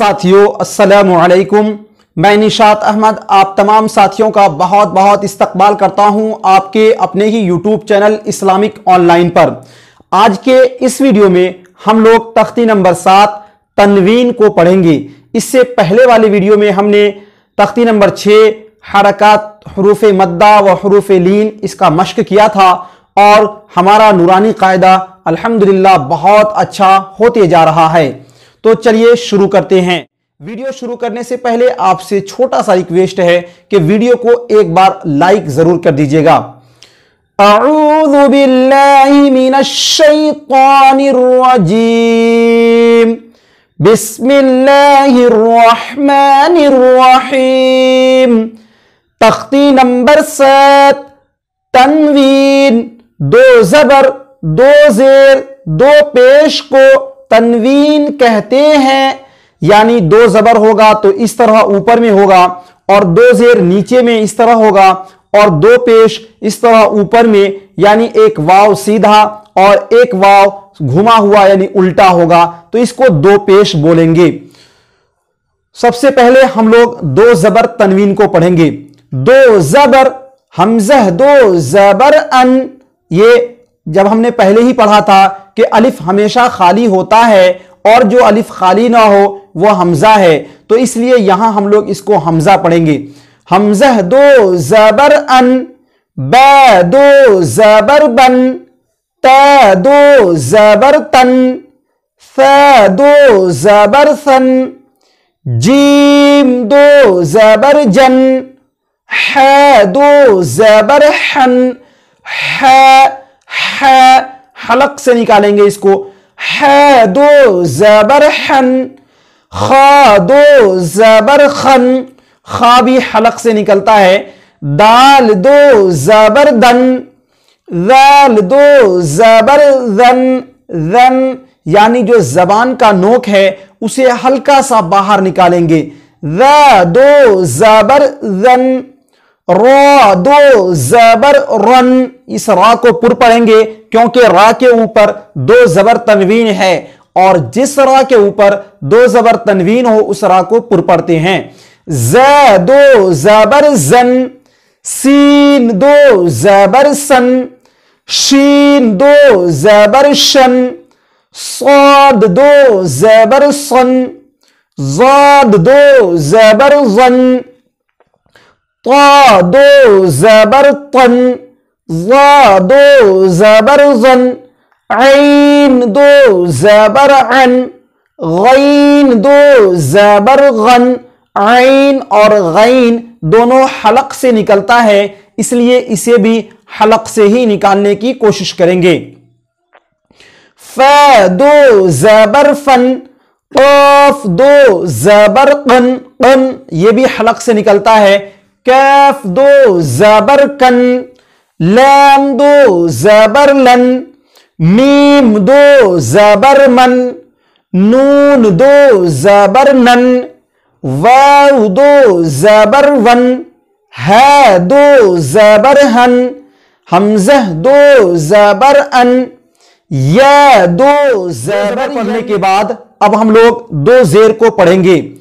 साथियों अस्सलामु अलैकुम। मैं निशात अहमद आप तमाम साथियों का बहुत बहुत इस्तकबाल करता हूं आपके अपने ही यूट्यूब चैनल इस्लामिक ऑनलाइन पर। आज के इस वीडियो में हम लोग तख्ती नंबर 7 तनवीन को पढ़ेंगे। इससे पहले वाले वीडियो में हमने तख्ती नंबर 6 हरकत हुरूफ मद्दा व हुरूफ लीन इसका मश्क किया था और हमारा नूरानी कायदा अल्हम्दुलिल्लाह बहुत अच्छा होते जा रहा है। तो चलिए शुरू करते हैं। वीडियो शुरू करने से पहले आपसे छोटा सा रिक्वेस्ट है कि वीडियो को एक बार लाइक जरूर कर दीजिएगा। अऊज़ु बिल्लाहि मिनश शैतानिर रजीम। बिस्मिल्लाहिर रहमानिर रहीम। तख्ती नंबर 7 तनवीन। 2 ज़बर 2 ज़ेर 2 पेश को तनवीन कहते हैं, यानी 2 ज़बर होगा तो इस तरह ऊपर में होगा और 2 ज़ेर नीचे में इस तरह होगा और 2 पेश इस तरह ऊपर में, यानी एक वाव सीधा और एक वाव घुमा हुआ यानी उल्टा होगा, तो इसको 2 पेश बोलेंगे। सबसे पहले हम लोग 2 ज़बर तनवीन को पढ़ेंगे। 2 ज़बर हमज़ह 2 ज़बर अन। ये जब हमने पहले ही पढ़ा था कि अलिफ हमेशा खाली होता है और जो अलिफ खाली ना हो वो हमजा है, तो इसलिए यहां हम लोग इसको हमजा पढ़ेंगे। हमज़ह 2 ज़बर अन। बै 2 ज़बर बन। ता 2 ज़बर तन। सा 2 ज़बर सन। जीम 2 ज़बर जन। है 2 ज़बर हन। है हलक से निकालेंगे इसको। है 2 ज़बर हन। खा 2 ज़बर खन। खा भी हलक से निकलता है। दाल 2 ज़बर दन। दाल 2 ज़बर दन। दन यानी जो जबान का नोक है उसे हल्का सा बाहर निकालेंगे। दा 2 ज़बर दन। रा 2 ज़बर रन। इस रा को पुर पढ़ेंगे क्योंकि रा के ऊपर 2 ज़बर तनवीन है और जिस रा के ऊपर 2 ज़बर तनवीन हो उस रा को पुर पढ़ते हैं। ज़ 2 ज़बर जन। सीन 2 ज़बर सन। शीन 2 ज़बर शन। साद 2 ज़बर सन। ज़ाद 2 ज़बर ज़न। ता 2 ज़बर तन। ज़ा 2 ज़बर ज़न। ऐन 2 ज़बर अन। Gain 2 ज़बर gun. ऐन और गैन दोनों हलक से निकलता है, इसलिए इसे भी हलक से ही निकालने की कोशिश करेंगे। फ़ 2 ज़बर फन। क़ाफ़ 2 ज़बर क़न। क़न ये भी हलक से निकलता है। कैफ 2 ज़बर कन। लाम 2 ज़बर लन। मीम 2 ज़बर मन। नून 2 ज़बर नन। वाव 2 ज़बर वन। है 2 ज़बर हन। हमज़ह 2 ज़बर अन। या 2 ज़बर पढ़ने के बाद अब हम लोग 2 ज़ेर को पढ़ेंगे।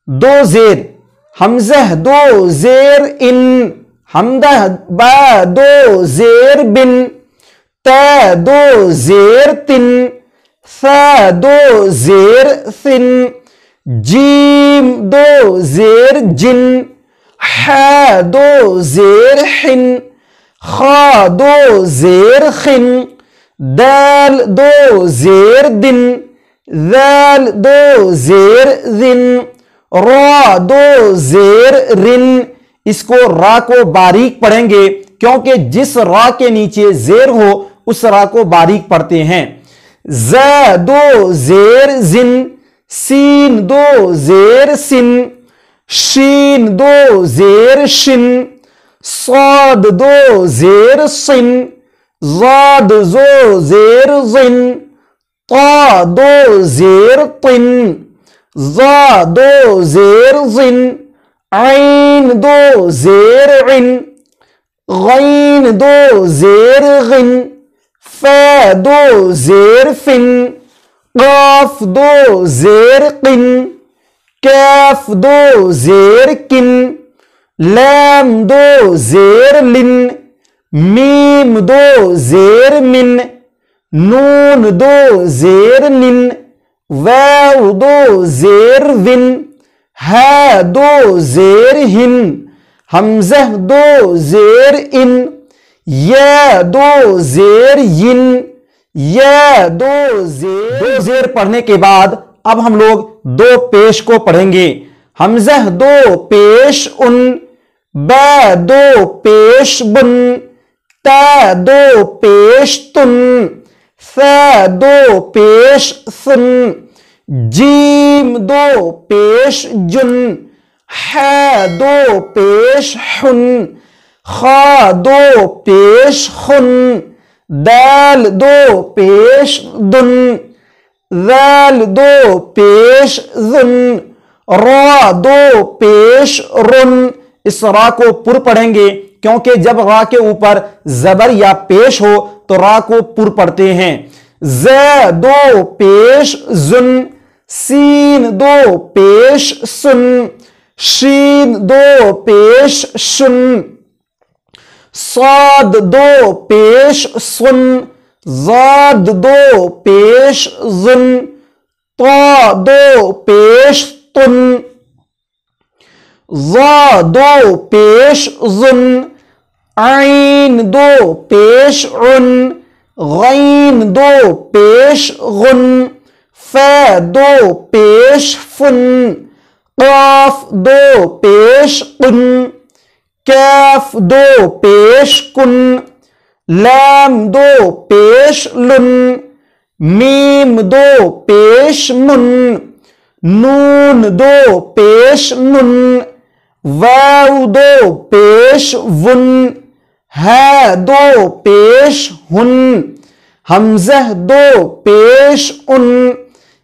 2 ज़ेर हमज़ह 2 ज़ेर इन। हमदह बा 2 ज़ेर बिन। ता 2 ज़ेर तिन। सा 2 ज़ेर सिन। जीम 2 ज़ेर जिन। हा 2 ज़ेर हिन। खा 2 ज़ेर खिन। दाल 2 ज़ेर दिन। दाल 2 ज़ेर जिन। रा 2 ज़ेर रिन। इसको रा को बारीक पढ़ेंगे क्योंकि जिस रा के नीचे ज़ेर हो उस रा को बारीक पढ़ते हैं। ज़ 2 ज़ेर जिन। सीन 2 ज़ेर सिन। शीन 2 ज़ेर शिन। साद 2 ज़ेर सिन। ज़ाद 2 ज़ेर जिन। ता 2 ज़ेर तिन। ज़ा 2 ज़ेर जिन। ऐन 2 ज़ेर इन। गैन 2 ज़ेर गिन। फ़ा 2 ज़ेर फिन। क़ाफ़ 2 ज़ेर क़िन। کیف دو زیر کن، لام دو زیر لن، میم دو زیر من، نون دو زیر نن، واو دو زیر ون، ہا دو زیر ہن، حمزہ دو زیر ان، یا دو زیر ین، یا دو زیر پڑھنے کے بعد اب ہم لوگ دو پیش کو پڑھیں گے. حمزہ دو پیش ان، با دو پیش بن، تا دو پیش تن، ثا دو پیش ثن، جیم دو پیش جن، حا دو پیش حن، خا دو پیش خن، دال دو پیش دن، ذال دو پیش ذن، را دو پیش رن. اس را کو پر پڑھیں گے کیونکہ جب را کے اوپر زبر یا پیش ہو تو را کو پر پڑھتے ہیں. ز دو پیش زن، سین دو پیش سن، شین دو پیش شن، صاد دو پیش سن، زاد دو پیش زن، طا دو پیش تن، ظا دو پیش ظن، عین دو پیش عن، غین دو پیش غن، فا دو پیش فن، قاف دو پیش قن، کاف دو پیش کن، لام دو پیش لن، میم دو پیش من، نون دو پیش نن، واو دو پیش ون، ہا دو پیش ہن، حمزہ دو پیش ان،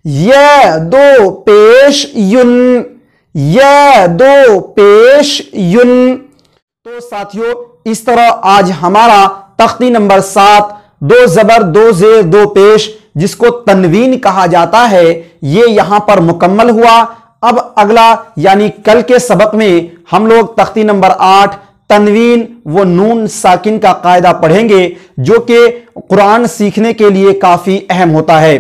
یا دو پیش ین، یا دو پیش ین. تو ساتھیو اس طرح آج ہمارا تختی نمبر 7 دو زبر دو زیر دو پیش جس کو تنوین کہا جاتا ہے یہ یہاں پر مکمل ہوا. اب اگلا یعنی کل کے سبق میں ہم لوگ تختی نمبر 8 تنوین و نون ساکن کا قاعدہ پڑھیں گے جو کہ قرآن سیکھنے کے لیے کافی اہم ہوتا ہے.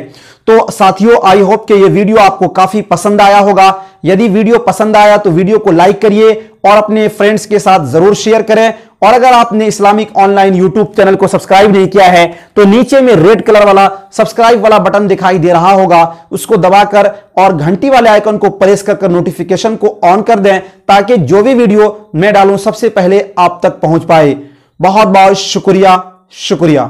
تو ساتھیو آئی ہوپ کہ یہ ویڈیو آپ کو کافی پسند آیا ہوگا. یدی ویڈیو پسند آیا تو ویڈیو کو لائک کریے اور اپنے فرینڈز کے ساتھ ضرور شیئر کریں. اور اگر آپ نے Islamic on line YouTube channel کو سبسکرائب نہیں کیا ہے تو نیچے میں ریڈ کلر والا سبسکرائب والا بٹن دکھائی دے رہا ہوگا, اس کو دبا کر اور گھنٹی والے آئیکن کو پریس کر نوٹیفیکیشن کو آن کر دیں تاکہ جو بھی ویڈیو میں ڈالوں سب سے پہلے آپ تک پہنچ پائے. بہت بہت شکریہ.